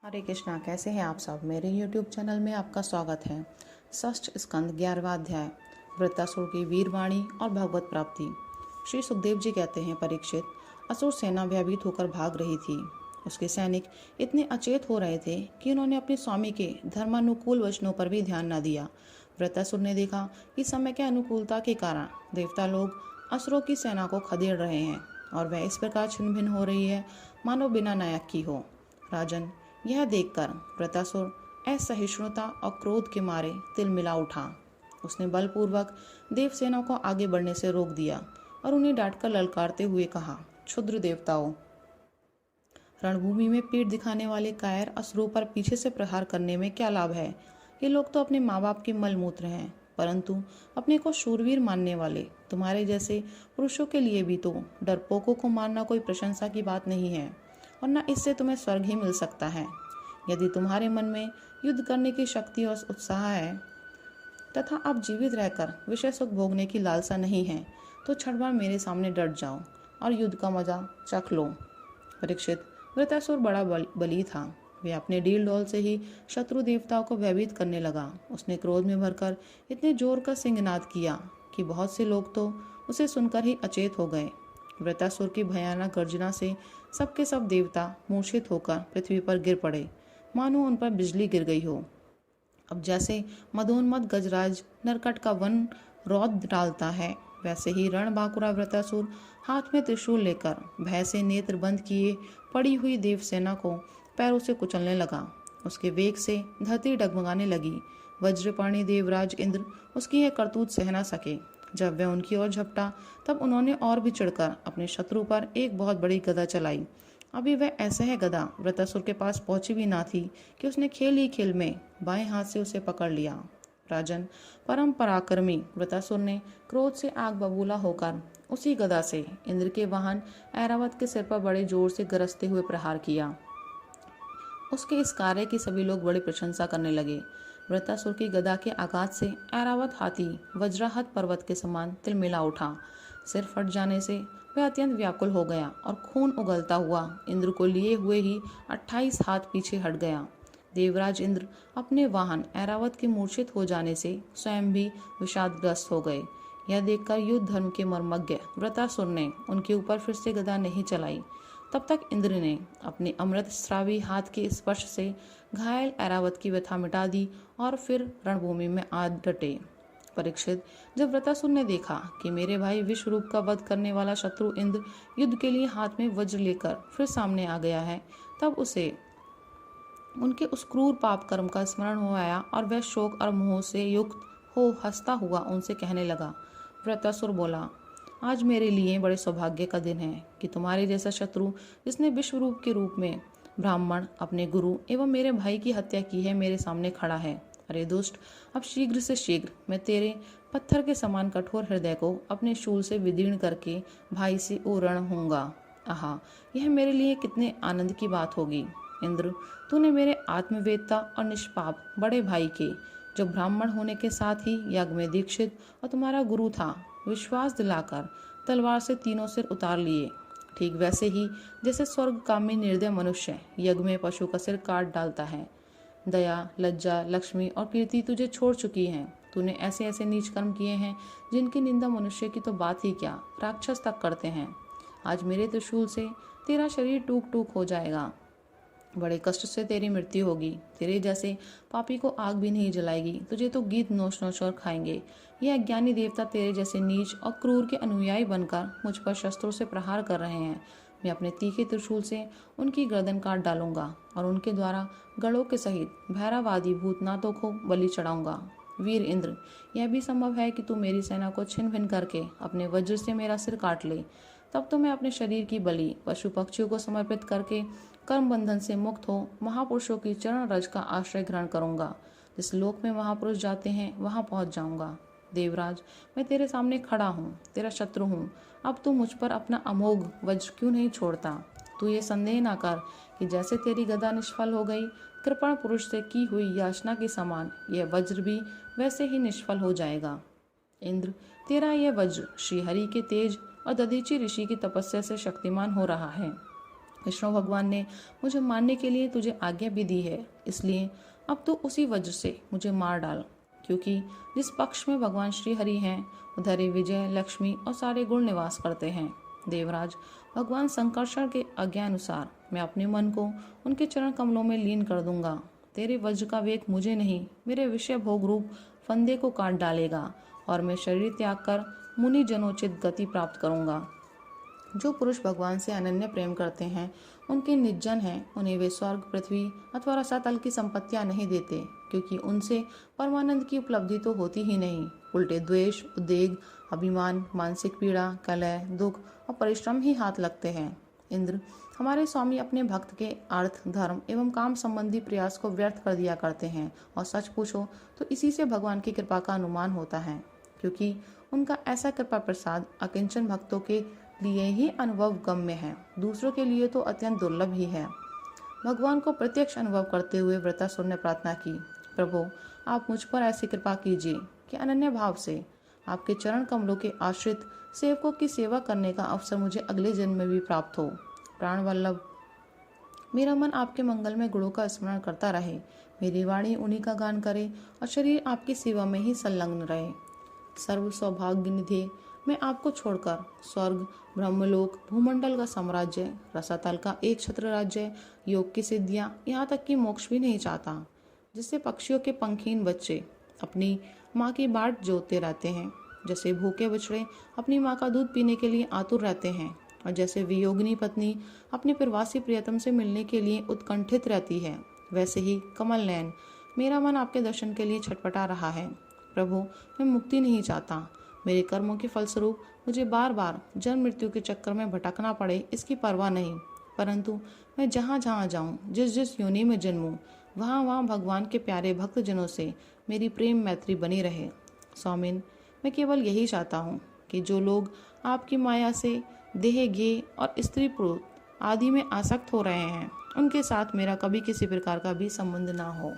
हरे कृष्णा। कैसे हैं आप सब? मेरे YouTube चैनल में आपका स्वागत है। षष्ठ स्कंद 11वां अध्याय, वृत्तासुर की वीरवाणी और भगवत प्राप्ति। श्री सुखदेव जी कहते हैं, परीक्षित, असुर सेना भयभीत होकर भाग रही थी। उसके सैनिक इतने अचेत हो रहे थे कि उन्होंने अपने स्वामी के धर्मानुकूल वचनों पर भी ध्यान न दिया। वृत्तासुर ने देखा कि समय के अनुकूलता के कारण देवता लोग असुरों की सेना को खदेड़ रहे हैं और वह इस प्रकार छिन्न भिन्न हो रही है मानो बिना नायक की हो। राजन, यह देखकर वृत्तासुर असहिष्णुता और क्रोध के मारे तिलमिला उठा। उसने बलपूर्वक देवसेना को आगे बढ़ने से रोक दिया और उन्हें डांटकर ललकारते हुए कहा, क्षुद्र देवताओं, रणभूमि में पीठ दिखाने वाले कायर असुरों पर पीछे से प्रहार करने में क्या लाभ है? ये लोग तो अपने माँ बाप के मलमूत्र हैं, परंतु अपने को शूरवीर मानने वाले तुम्हारे जैसे पुरुषों के लिए भी तो डरपोकों को मारना कोई प्रशंसा की बात नहीं है, और न इससे तुम्हें स्वर्ग ही मिल सकता है। यदि तुम्हारे मन में युद्ध करने की शक्ति और उत्साह है तथा आप जीवित रहकर विषय सुख भोगने की लालसा नहीं है, तो क्षण भर मेरे सामने डट जाओ और युद्ध का मजा चख लो। परीक्षित, वृत्तासुर बड़ा बली था। वे अपने डील डोल से ही शत्रु देवताओं को भयभीत करने लगा। उसने क्रोध में भरकर इतने जोर का सिंहनाद किया कि बहुत से लोग तो उसे सुनकर ही अचेत हो गए। वृत्तासुर की भयानक गर्जना से सबके सब देवता मूर्छित होकर पृथ्वी पर गिर पड़े, मानो उन पर बिजली गिर गई हो। अब जैसे मदोन्मत्त गजराज नरकट का वन रौद डालता है, वैसे ही रणबांकुरा वृत्तासुर हाथ में त्रिशूल लेकर भय से नेत्र बंद किए पड़ी हुई देवसेना को पैरों से कुचलने लगा। उसके वेग से धरती डगमगाने लगी। वज्रपाणी देवराज इंद्र उसकी यह करतूत सह न सके। जब वह उनकी ओर झपटा, तब उन्होंने और भी चढ़कर अपने शत्रु पर एक बहुत बड़ी गदा चलाई। अभी वह ऐसे है गदा वृत्तासुर के पास पहुंची भी ना थी कि उसने खेल ही खेल में बाएं हाथ से उसे पकड़ लिया। राजन, परम पराक्रमी वृत्तासुर ने क्रोध से आग बबूला होकर उसी गदा से इंद्र के वाहन ऐरावत के सिर पर बड़े जोर से गरजते हुए प्रहार किया। उसके इस कार्य की सभी लोग बड़ी प्रशंसा करने लगे। वृत्तासुर की गदा के आघात से ऐरावत हाथी वज्राहत पर्वत के समान तिलमिला उठा। सिर फट जाने से वह अत्यंत व्याकुल हो गया और खून उगलता हुआ इंद्र को लिए हुए ही 28 हाथ पीछे हट गया। देवराज इंद्र अपने वाहन ऐरावत के मूर्छित हो जाने से स्वयं भी विषादग्रस्त हो गए। यह देखकर युद्ध धर्म के मर्मज्ञ वृत्तासुर ने उनके ऊपर फिर से गदा नहीं चलाई। तब तक इंद्र ने अपने अमृत स्रावी हाथ के स्पर्श से घायल ऐरावत की व्यथा मिटा दी और फिर रणभूमि में आ डटे। परीक्षित, जब वृत्तासुर ने देखा कि मेरे भाई विश्वरूप का वध करने वाला शत्रु इंद्र युद्ध के लिए हाथ में वज्र लेकर फिर सामने आ गया है, तब उसे उनके उस क्रूर पाप कर्म का स्मरण हो आया और वह शोक और मोह से युक्त हो हंसता हुआ उनसे कहने लगा। वृत्तासुर बोला, आज मेरे लिए बड़े सौभाग्य का दिन है कि तुम्हारे जैसा शत्रु, जिसने विश्वरूप के रूप में ब्राह्मण, अपने गुरु एवं मेरे भाई की हत्या की है, मेरे सामने खड़ा है। अरे दुष्ट, अब शीघ्र से शीघ्र मैं तेरे पत्थर के समान कठोर हृदय को अपने शूल से विदीर्ण करके भाई से ओरण होऊंगा। आहा, यह मेरे लिए कितने आनंद की बात होगी। इंद्र, तूने मेरे आत्मवेदता और निष्पाप बड़े भाई के, जो ब्राह्मण होने के साथ ही यज्ञ में दीक्षित और तुम्हारा गुरु था, विश्वास दिलाकर तलवार से तीनों सिर उतार लिए। ठीक वैसे ही जैसे स्वर्गकामी निर्दय मनुष्य यज्ञ में पशु का सिर काट डालता है। दया, लज्जा, लक्ष्मी और कीर्ति तुझे छोड़ चुकी हैं। तूने ऐसे ऐसे नीच कर्म किए हैं जिनकी निंदा मनुष्य की तो बात ही क्या, राक्षस तक करते हैं। आज मेरे त्रिशूल से तेरा शरीर टूक टूक हो जाएगा। बड़े कष्ट से तेरी मृत्यु होगी। तेरे जैसे पापी को आग भी नहीं जलाएगी, तुझे तो गीत नोच नोच कर खाएंगे। ये अज्ञानी देवता तेरे जैसे नीच और क्रूर के अनुयायी बनकर मुझ पर शस्त्रों से प्रहार कर रहे हैं। मैं अपने तीखे त्रिशूल से उनकी गर्दन काट डालूंगा और उनके द्वारा गढ़ों के सहित भैरवादी भूतनाथों को बलि चढ़ाऊंगा। वीर इंद्र, यह भी संभव है कि तू मेरी सेना को छिन्न भिन्न करके अपने वज्र से मेरा सिर काट ले। तब तो मैं अपने शरीर की बलि पशु पक्षियों को समर्पित करके कर्म बंधन से मुक्त हो महापुरुषों की चरण रज का आश्रय ग्रहण करूंगा। जिस लोक में महापुरुष जाते हैं वहां पहुंच जाऊंगा। देवराज, मैं तेरे सामने खड़ा हूँ, तेरा शत्रु हूँ। अब तू मुझ पर अपना अमोघ वज्र क्यों नहीं छोड़ता? तू ये संदेह ना कर कि जैसे तेरी गदा निष्फल हो गई, कृपण पुरुष से की हुई याचना के समान यह वज्र भी वैसे ही निष्फल हो जाएगा। इंद्र, तेरा यह वज्र श्रीहरि के तेज और दधीची ऋषि की तपस्या से शक्तिमान हो रहा है। विष्णु भगवान ने मुझे मारने के लिए तुझे आज्ञा भी दी है, इसलिए अब तो उसी वज्र से मुझे मार डाल, क्योंकि जिस पक्ष में भगवान श्री हरि हैं उधर ही विजय, लक्ष्मी और सारे गुण निवास करते हैं। देवराज, भगवान संकर्षण के आज्ञानुसार मैं अपने मन को उनके चरण कमलों में लीन कर दूंगा। तेरे वज्र का वेग मुझे नहीं, मेरे विषय भोग रूप फंदे को काट डालेगा और मैं शरीर त्याग कर मुनि जनोचित गति प्राप्त करूंगा। जो पुरुष भगवान से अनन्य प्रेम करते हैं, उनके निजन हैं, उन्हें वे स्वर्ग, पृथ्वी अथवा रसातल की संपत्तियां नहीं देते, क्योंकि उनसे परमानंद की उपलब्धि तो होती ही नहीं। उल्टे द्वेष, उद्वेग, अभिमान, मानसिक पीड़ा, कलह, दुख और परिश्रम ही हाथ लगते हैं। इंद्र, हमारे स्वामी अपने भक्त के अर्थ, धर्म एवं काम संबंधी प्रयास को व्यर्थ कर दिया करते हैं, और सच पूछो तो इसी से भगवान की कृपा का अनुमान होता है, क्योंकि उनका ऐसा कृपा प्रसाद अकिंचन भक्तों के लिए ही अनुभव गम्य है, दूसरों के लिए तो अत्यंत दुर्लभ ही है। भगवान को प्रत्यक्ष अनुभव करते हुए वृत्तासुर ने प्रार्थना की, प्रभु आप मुझ पर ऐसी कृपा कीजिए कि अनन्य भाव से आपके चरण कमलों के आश्रित सेवकों की सेवा करने का अवसर मुझे अगले जन्म में भी प्राप्त हो। प्राण वल्लभ, मेरा मन आपके मंगल में गुणों का स्मरण करता रहे, मेरी वाणी उन्हीं का गान करे और शरीर आपकी सेवा में ही संलग्न रहे। सर्व सौभाग्य निधि, मैं आपको छोड़कर स्वर्ग, ब्रह्मलोक, भूमंडल का साम्राज्य, रसातल का एक छत्र राज्य, योग की सिद्धियां, यहाँ तक कि मोक्ष भी नहीं चाहता। जिससे पक्षियों के पंखीन बच्चे अपनी माँ की बाट जोतते रहते हैं, जैसे भूखे बछड़े अपनी माँ का दूध पीने के लिए आतुर रहते हैं, और जैसे वियोगिनी पत्नी अपने प्रवासी प्रियतम से मिलने के लिए उत्कंठित रहती है, वैसे ही कमल नयन, मेरा मन आपके दर्शन के लिए छटपटा रहा है। प्रभु, मैं मुक्ति नहीं चाहता, मेरे कर्मों के फलस्वरूप मुझे बार बार जन्म मृत्यु के चक्कर में भटकना पड़े, इसकी परवाह नहीं, परंतु मैं जहाँ जहाँ जाऊँ, जिस जिस योनि में जन्मूँ, वहाँ वहाँ भगवान के प्यारे भक्तजनों से मेरी प्रेम मैत्री बनी रहे। स्वामिन, मैं केवल यही चाहता हूँ कि जो लोग आपकी माया से देह, घे और स्त्री पुरुष आदि में आसक्त हो रहे हैं, उनके साथ मेरा कभी किसी प्रकार का भी संबंध ना हो।